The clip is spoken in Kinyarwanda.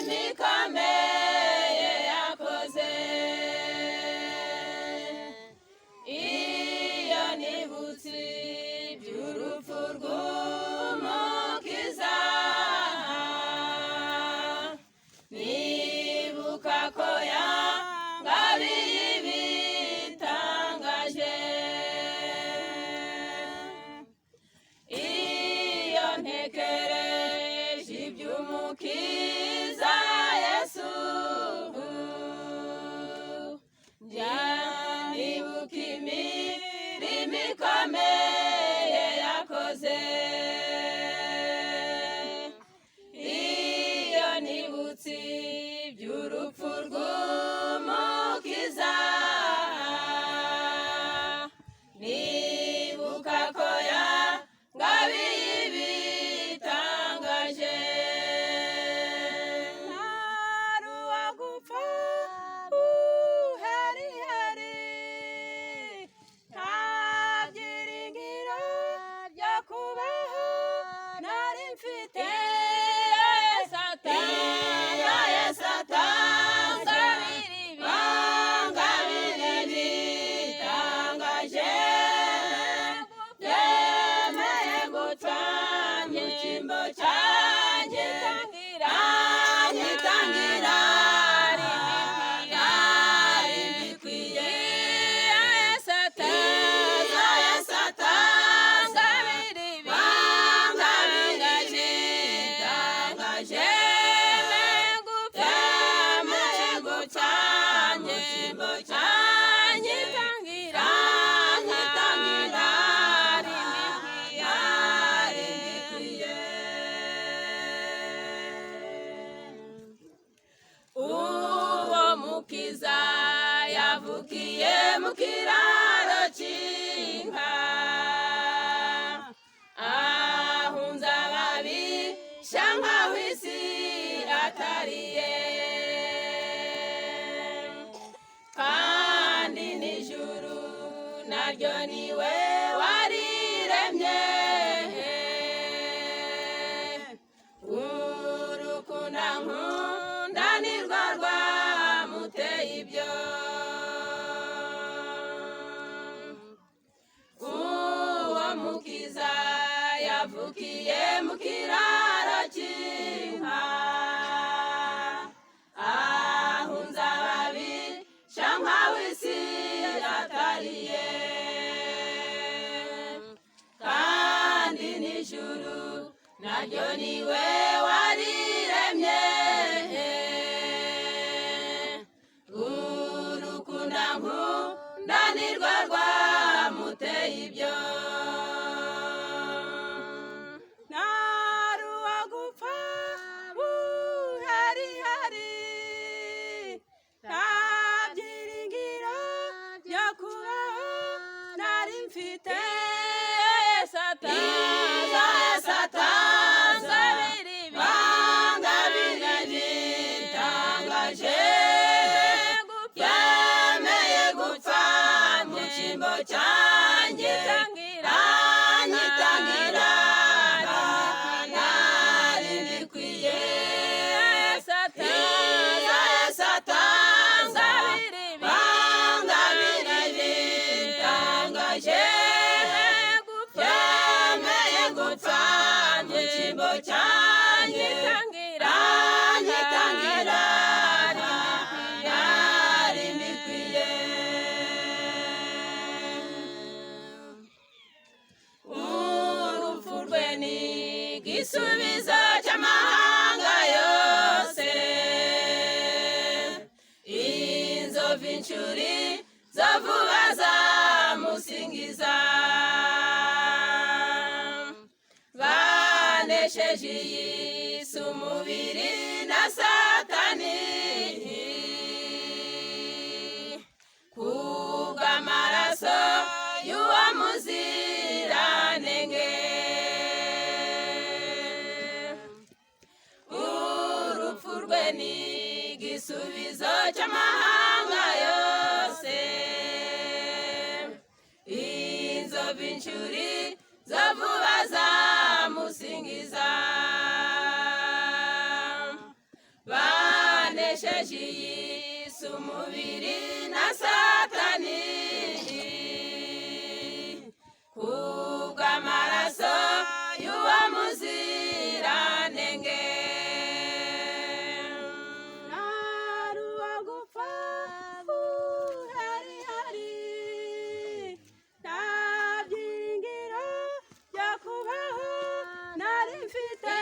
bikomeye yakoze. Iyo nibutse iby'urupfu rw'Umukiza, nibuka ko yangabiye ibitangaje. Iyo ntekereje iby'Umukiza Yesu, njya nibuka imirimo ikomeye yakoze. Iyo nibutse iby'urupfu rw'Umukiza, nibuka ko yangabiye ibitangaje. Ntari uwagupfa uheriheri, nta byiringiro byo kubaho nari mfite. Bangabira ibitangaje, yemeye gupfa mu cyimbo cyanjye, anyitangira yari mbikwiye. Bangabira ibitangaje, yemeye gupfa mu cyimbo cyanjye, anyitangira yari mbikwiye. Uwo Mukiza yavukiye mu kiraro cy'inka, ahunze ababisha nkaho isi atariye. Kandi n'ijuru naryo niwe wariremye. Urukundo ankunda nirwo rwamuteye ibyo. Uwo Mukiza yavukiye mu kiraro cy'inka, ahunze ababisha nkaho isi atariye. Kandi n'ijuru naryo niwe wariremye. Urukundo ankunda nirwo rwamuteye ibyo. Ntari uwagupfa uheriheri, nta byiringiro byo kubaho nari mfite. Bangabira ibitangaje, yemeye gupfa mu cyimbo cyanjye, anyitangira yari mbikwiye. Bangabira ibitangaje, yemeye gupfa mu cyimbo cyanjye, anyitangira yari mbikwiye. Urupfu rwe ni igisubizo cy'amahanga yose. Inzovu inshuri zo vuba zamusingiza, banesheje iyi si umubiri na Satani. Kubw'amaraso y'uwo muziranenge, urupfu rwe ni igisubizo cy'amahanga yose. Inzovu inshuri zo vuba zamusingiza, umubiri na satani kubw'amaraso y'uwo muziranenge. naruwa gupfa hari nta byiringiro byo kubaho nari mfite